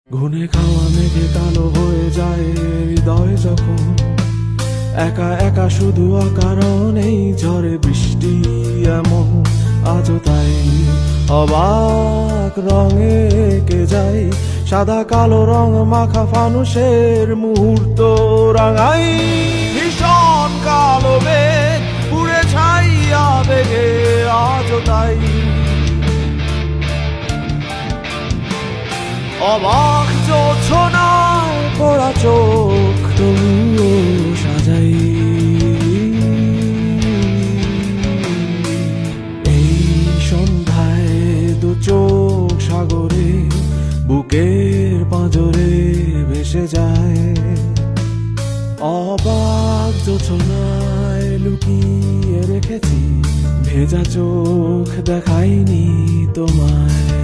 ঘুনে খাওয়া মেঘে কালো হয়ে যায় হৃদয় যখন একা একা শুধু অকারণেই ঝড়ে বৃষ্টি এমন আজও তাই অবাক রঙে এঁকে যায় সাদা কালো রং মাখা ফানুষের মুহূর্ত রাঙাই ভীষণ কালো মেঘ পুড়ে ছাইয়া বেগে আজও তাই অবাক জোছনায় পড়া চোখ তবুও সাজাই এই সন্ধ্যায় দু চোখ সাগরে বুকের পাঁজরে ভেসে যায় অবাক জোছনায় লুকিয়ে রেখেছি ভেজা চোখ দেখাইনি তোমায়।